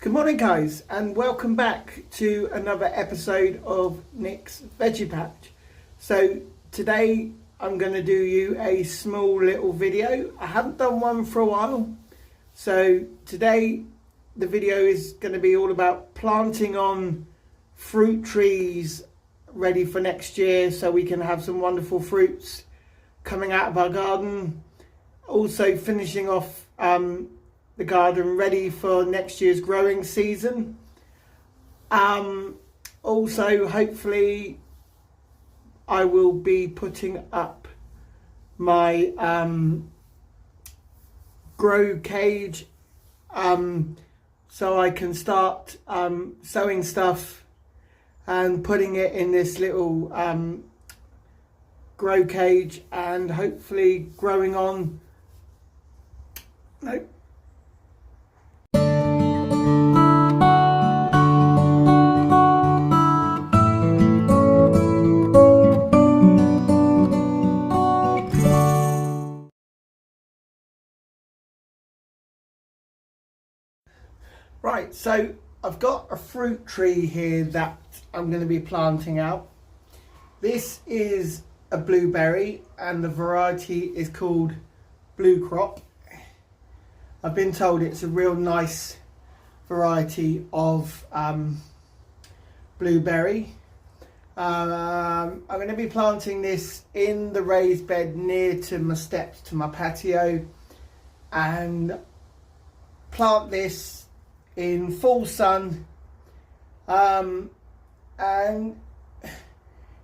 Good morning guys, and welcome back to another episode of Nick's Veggie Patch. So today I'm going to do you a small little video. I haven't done one for a while, so today the video is going to be all about planting on fruit trees ready for next year so we can have some wonderful fruits coming out of our garden. Also finishing off the garden ready for next year's growing season. Also hopefully I will be putting up my grow cage so I can start sowing stuff and putting it in this little grow cage and hopefully growing on. Nope. Right, so I've got a fruit tree here that I'm going to be planting out. This is a blueberry and the variety is called Blue Crop. I've been told it's a real nice variety of blueberry. I'm going to be planting this in the raised bed near to my steps to my patio, and plant this in full sun, and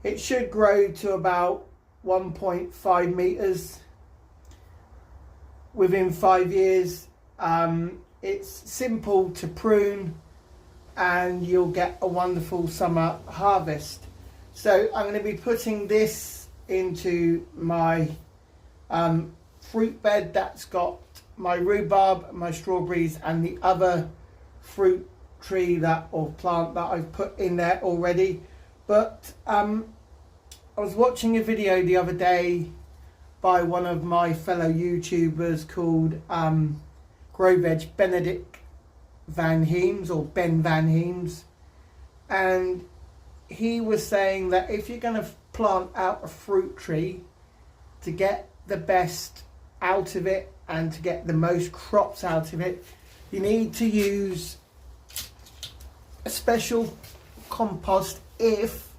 it should grow to about 1.5 meters within 5 years. It's simple to prune and you'll get a wonderful summer harvest. So I'm going to be putting this into my fruit bed that's got my rhubarb, my strawberries and the other fruit tree or plant that I've put in there already. But I was watching a video the other day by one of my fellow YouTubers called Grow Veg Benedict Van Heems, or Ben Van Heems, and he was saying that if you're going to plant out a fruit tree, to get the best out of it and to get the most crops out of it, you need to use a special compost if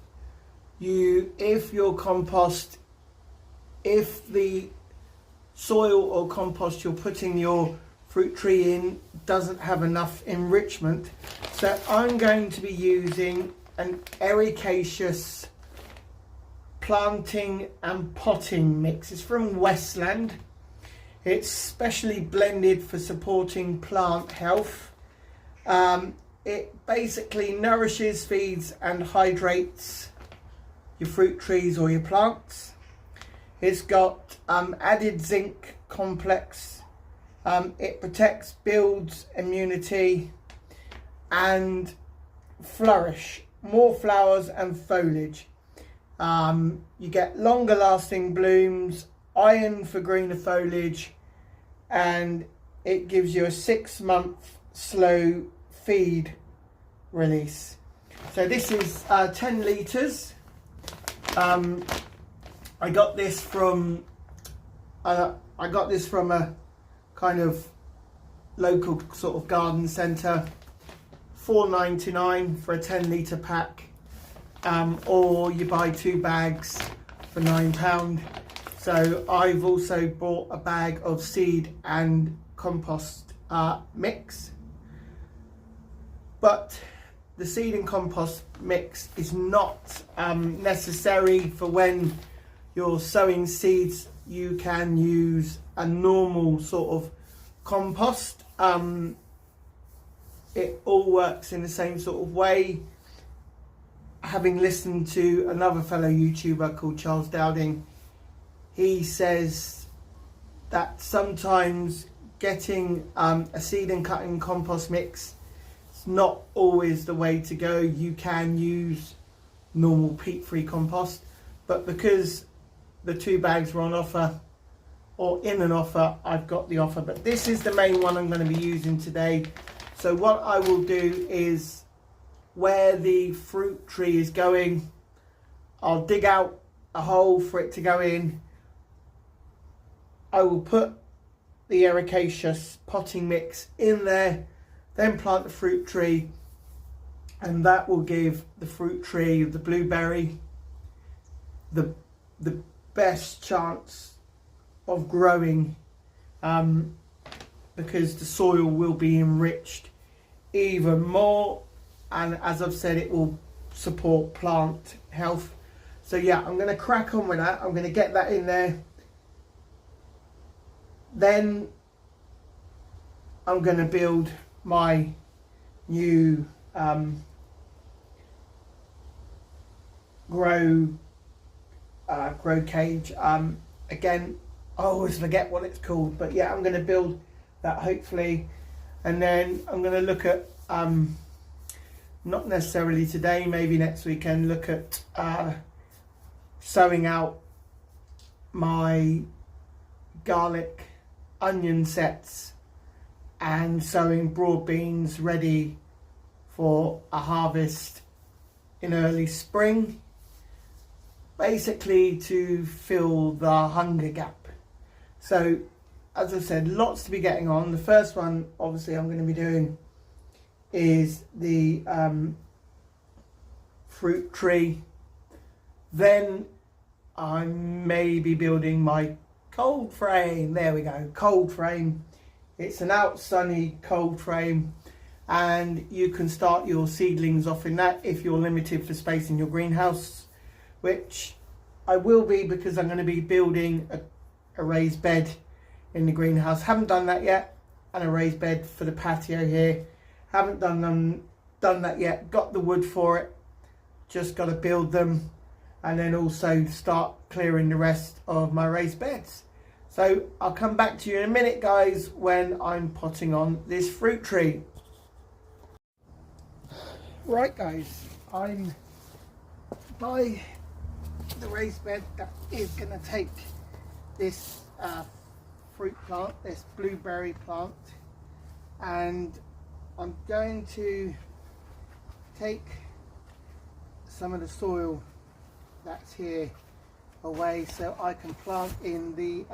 the soil or compost you're putting your fruit tree in doesn't have enough enrichment. So I'm going to be using an ericaceous planting and potting mix. It's from Westland. It's specially blended for supporting plant health. It basically nourishes, feeds and hydrates your fruit trees or your plants. It's got added zinc complex. It protects, builds immunity and flourish, more flowers and foliage. You get longer lasting blooms, iron for greener foliage, and it gives you a 6-month slow feed release. So this is 10 litres. I got this from a kind of local sort of garden centre, $4.99 for a 10 litre pack, or you buy 2 bags for £9. So I've also bought a bag of seed and compost mix, but the seed and compost mix is not necessary for when you're sowing seeds. You can use a normal sort of compost. It all works in the same sort of way. Having listened to another fellow YouTuber called Charles Dowding, he says that sometimes getting a seed and cutting compost mix is not always the way to go. You can use normal peat-free compost, but because the 2 bags were on offer, or in an offer, I've got the offer. But this is the main one I'm going to be using today. So what I will do is, where the fruit tree is going, I'll dig out a hole for it to go in. I will put the ericaceous potting mix in there, then plant the fruit tree, and that will give the fruit tree, the blueberry, the best chance of growing, because the soil will be enriched even more, and as I've said, it will support plant health. So yeah, I'm going to crack on with that. I'm going to get that in there. Then I'm going to build my new grow cage. Again, I always forget what it's called, but yeah, I'm going to build that hopefully, and then I'm going to look at not necessarily today, maybe next weekend, look at sowing out my garlic onion sets and sowing broad beans ready for a harvest in early spring, basically to fill the hunger gap. So as I said, lots to be getting on. The first one obviously I'm going to be doing is the fruit tree. Then I may be building my cold frame. There we go, cold frame. It's an out sunny cold frame, and you can start your seedlings off in that if you're limited for space in your greenhouse, which I will be, because I'm going to be building a raised bed in the greenhouse. Haven't done that yet, and a raised bed for the patio here. Haven't done that yet. Got the wood for it, just got to build them, and then also start clearing the rest of my raised beds. So I'll come back to you in a minute, guys, when I'm potting on this fruit tree. Right guys, I'm by the raised bed that is going to take this fruit plant, this blueberry plant, and I'm going to take some of the soil that's here away so I can plant in the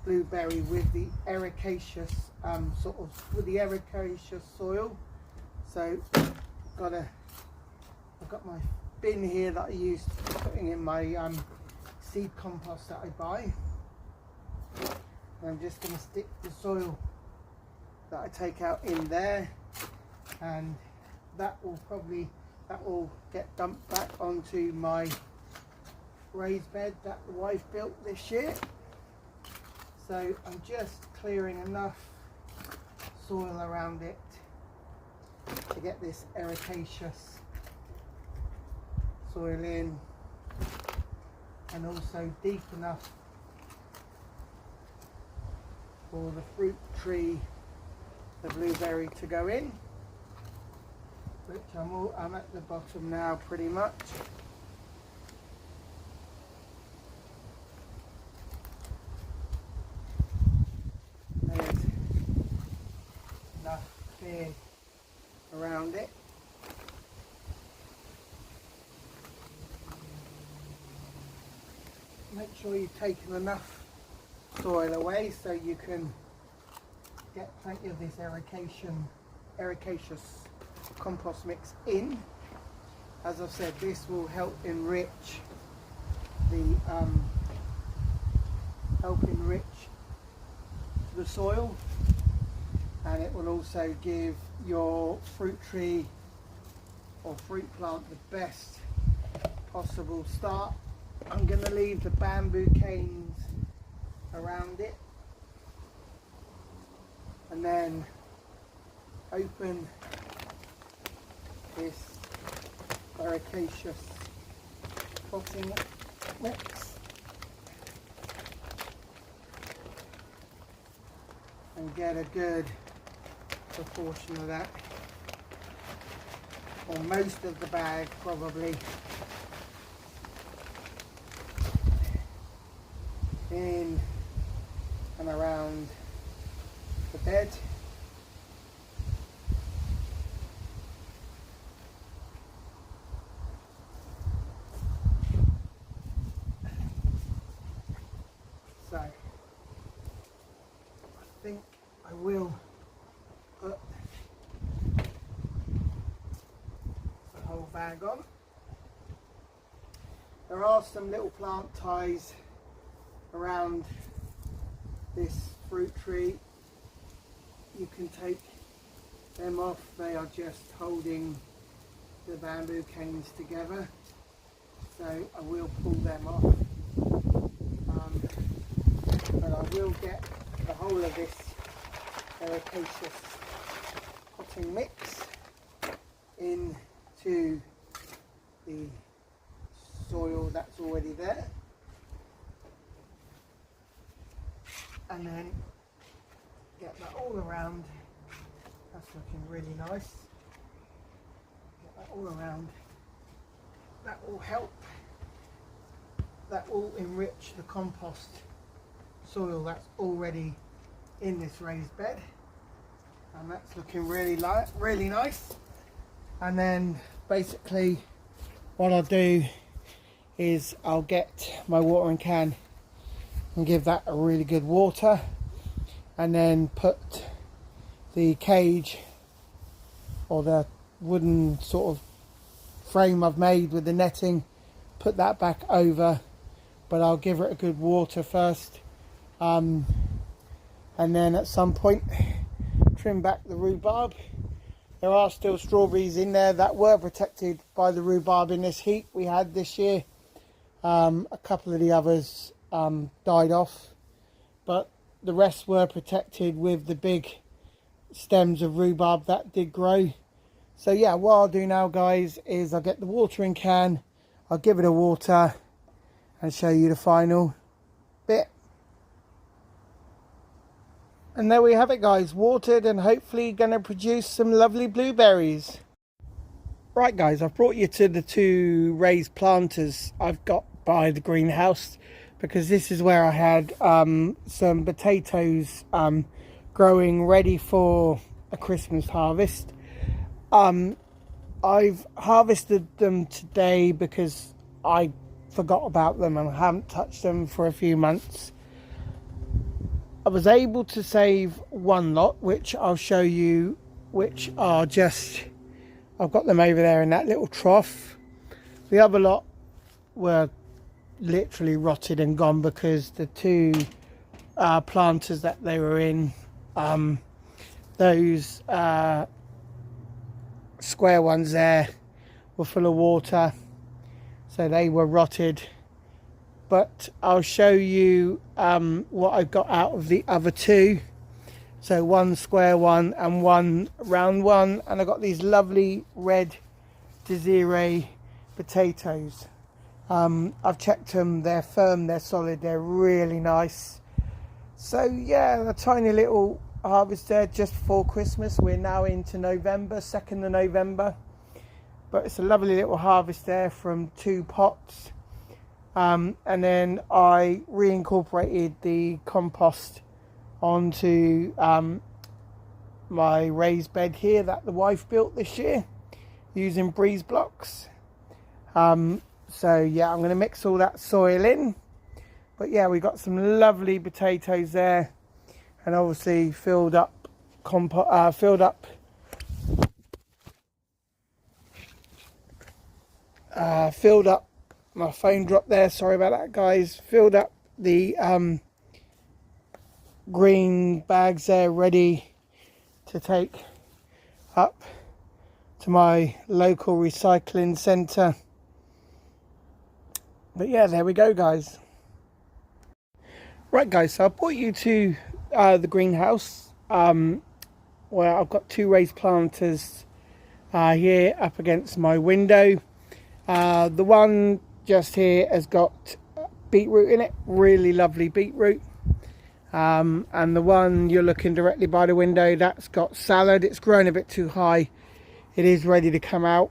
blueberry with the ericaceous with the ericaceous soil. So I've got my bin here that I use for putting in my seed compost that I buy. And I'm just going to stick the soil that I take out in there, and that will get dumped back onto my raised bed that the wife built this year. So I'm just clearing enough soil around it to get this ericaceous soil in, and also deep enough for the fruit tree, the blueberry, to go in, which I'm at the bottom now pretty much. There's enough clear around it. Make sure you've taken enough soil away so you can get plenty of this ericaceous compost mix in. As I've said, this will help enrich the soil, and it will also give your fruit tree or fruit plant the best possible start. I'm going to leave the bamboo canes around it, and then open this ericaceous potting mix and get a good proportion of that, or most of the bag probably, in and around the bed. think I will put the whole bag on. There are some little plant ties around this fruit tree. You can take them off, they are just holding the bamboo canes together, so I will pull them off. But I will get the whole of this ericaceous potting mix into the soil that's already there, and then get that all around. That's looking really nice. Get that all around. That will help. That will enrich the compost soil that's already in this raised bed, and that's looking really nice. And then basically what I'll do is I'll get my watering can and give that a really good water, and then put the cage or the wooden sort of frame I've made with the netting, put that back over, but I'll give it a good water first, and then at some point trim back the rhubarb. There are still strawberries in there that were protected by the rhubarb in this heat we had this year. A couple of the others died off, but the rest were protected with the big stems of rhubarb that did grow. So yeah, what I'll do now, guys, is I'll get the watering can, I'll give it a water and show you the final bit. And there we have it, guys, watered and hopefully going to produce some lovely blueberries. Right, guys, I've brought you to the two raised planters I've got by the greenhouse, because this is where I had some potatoes growing ready for a Christmas harvest. I've harvested them today because I forgot about them and haven't touched them for a few months. I was able to save one lot, which I'll show you, which are just, I've got them over there in that little trough. The other lot were literally rotted and gone because the two planters that they were in, those square ones there, were full of water, so they were rotted. But I'll show you what I've got out of the other two. So one square one and one round one, and I've got these lovely red Desiree potatoes. I've checked them, they're firm, they're solid, they're really nice. So yeah, a tiny little harvest there just before Christmas. We're now into November, 2nd of November, but it's a lovely little harvest there from two pots. And then I reincorporated the compost onto my raised bed here that the wife built this year using breeze blocks. So yeah, I'm going to mix all that soil in. But yeah, we got some lovely potatoes there, and obviously filled up my phone dropped there, sorry about that, guys. Filled up the green bags there, ready to take up to my local recycling centre. But yeah, there we go, guys. Right, guys, so I brought you to the greenhouse where I've got two raised planters here up against my window. The one just here has got beetroot in it, really lovely beetroot. And the one you're looking directly by the window, that's got salad. It's grown a bit too high. It is ready to come out.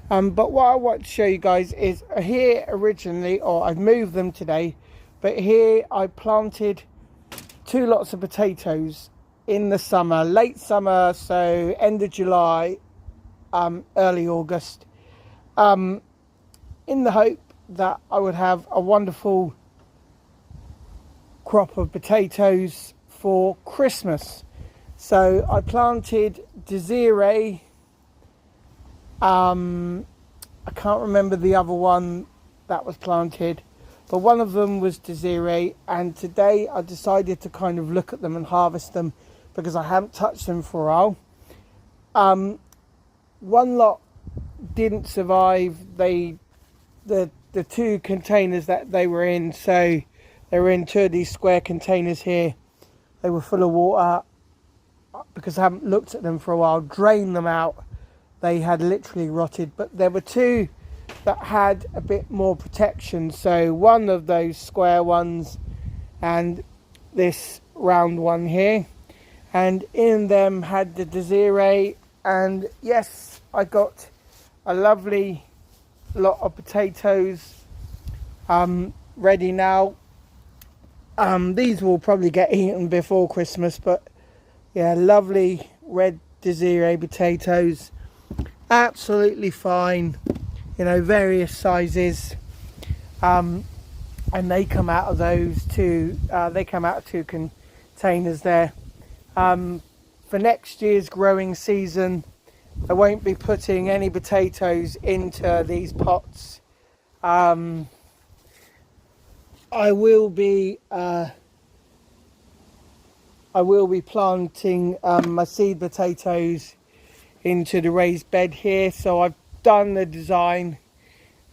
But what I want to show you guys is here originally, or I've moved them today, but here I planted two lots of potatoes in the summer, late summer, so end of July, early August, in the hope that I would have a wonderful crop of potatoes before Christmas. So I planted Desiree. I can't remember the other one that was planted, but one of them was Desiree, and today I decided to kind of look at them and harvest them because I haven't touched them for a while. One lot didn't survive. The two containers that they were in, so they were in two of these square containers here. They were full of water because I haven't looked at them for a while, drained them out. They had literally rotted, but there were two that had a bit more protection. So one of those square ones and this round one here, and in them had the Desiree. And yes, I got a lovely lot of potatoes ready now. These will probably get eaten before Christmas, but yeah, lovely red Desiree potatoes, absolutely fine, you know, various sizes, and they come out of those two. They come out of two containers there. For next year's growing season, I won't be putting any potatoes into these pots. I will be planting my seed potatoes into the raised bed here. So I've done the design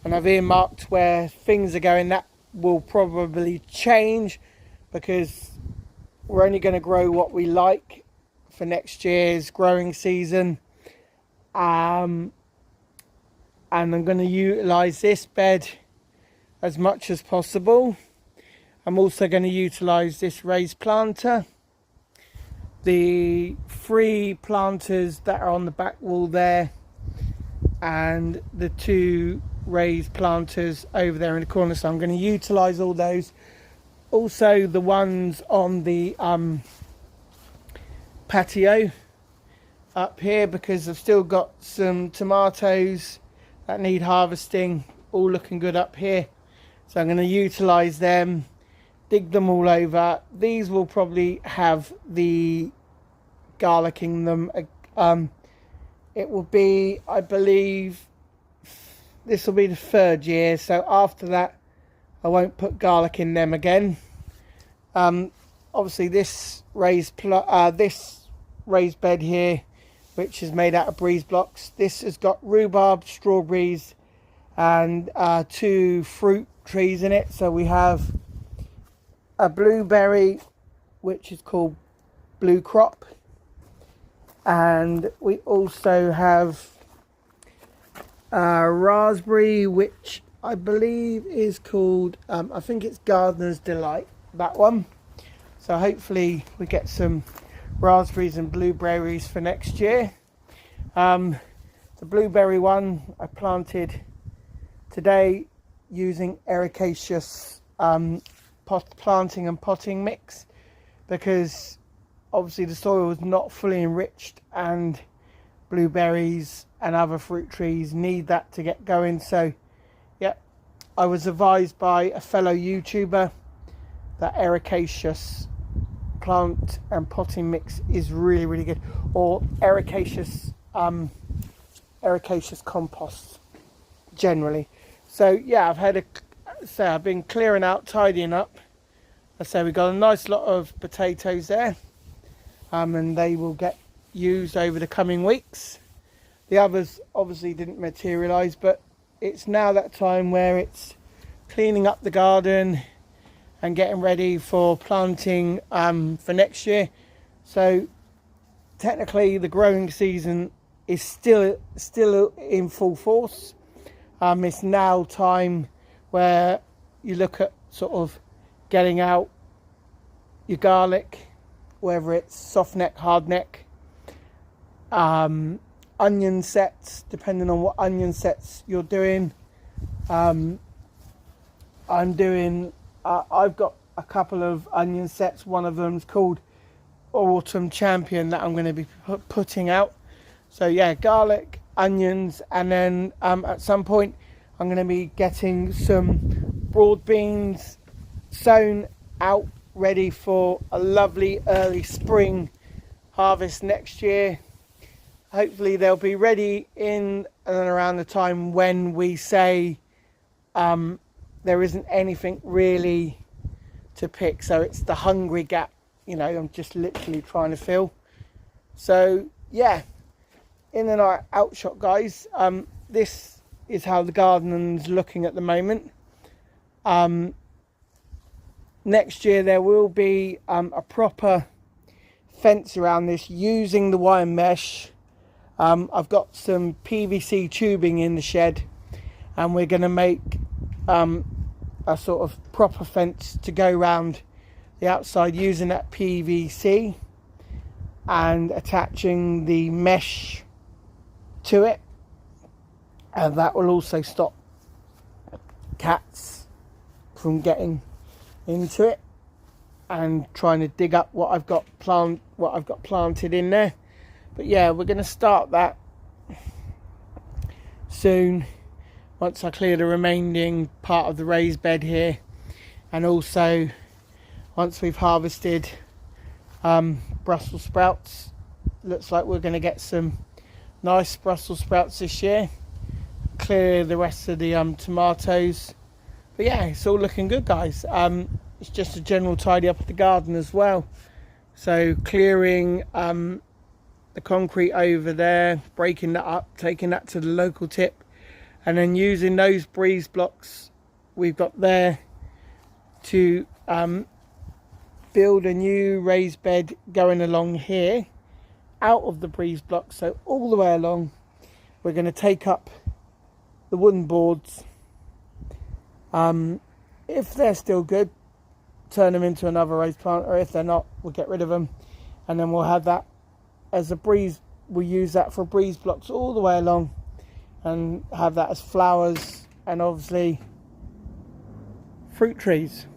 and I've earmarked where things are going. That will probably change because we're only going to grow what we like for next year's growing season. And I'm going to utilize this bed as much as possible. I'm also going to utilize this raised planter. The 3 planters that are on the back wall there, and the 2 raised planters over there in the corner. So I'm going to utilize all those. Also the ones on the patio up here, because I've still got some tomatoes that need harvesting, all looking good up here. So I'm going to utilize them, dig them all over. These will probably have the garlic in them. It will be, I believe, this will be the 3rd year, so after that I won't put garlic in them again. Obviously this raised bed here, which is made out of breeze blocks, this has got rhubarb, strawberries and 2 fruit trees in it. So we have a blueberry, which is called Blue Crop, and we also have raspberry, which I believe is called I think it's Gardener's Delight, that one. So hopefully we get some raspberries and blueberries for next year. The blueberry one I planted today using ericaceous planting and potting mix, because obviously the soil is not fully enriched and blueberries and other fruit trees need that to get going. So yeah, I was advised by a fellow YouTuber that ericaceous plant and potting mix is really good, or ericaceous compost generally. So yeah, I've been clearing out, tidying up. I say we got a nice lot of potatoes there, and they will get used over the coming weeks. The others obviously didn't materialise, but it's now that time where it's cleaning up the garden and getting ready for planting for next year. So technically the growing season is still in full force. It's now time where you look at sort of getting out your garlic, whether it's soft neck, hard neck, onion sets, depending on what onion sets you're doing. I've got a couple of onion sets. One of them is called Autumn Champion that I'm going to be putting out. So yeah, garlic, onions, and then at some point I'm going to be getting some broad beans sown out ready for a lovely early spring harvest next year. Hopefully they'll be ready in and around the time when we say there isn't anything really to pick, so it's the hungry gap, you know, I'm just literally trying to fill. So yeah, in and out shot, guys. This is how the garden's looking at the moment. Next year there will be a proper fence around this using the wire mesh. I've got some PVC tubing in the shed, and we're going to make a sort of proper fence to go around the outside using that PVC and attaching the mesh to it, and that will also stop cats from getting into it and trying to dig up what I've got planted in there. But yeah, we're going to start that soon once I clear the remaining part of the raised bed here, and also once we've harvested Brussels sprouts. Looks like we're going to get some nice Brussels sprouts this year. Clear the rest of the tomatoes. But yeah, it's all looking good, guys. It's just a general tidy up of the garden as well. So clearing the concrete over there, breaking that up, taking that to the local tip, and then using those breeze blocks we've got there to build a new raised bed going along here out of the breeze block. So all the way along we're going to take up the wooden boards. If they're still good, turn them into another raised plant, or if they're not, we'll get rid of them, and then we'll have that as a breeze. We'll use that for breeze blocks all the way along and have that as flowers and obviously fruit trees.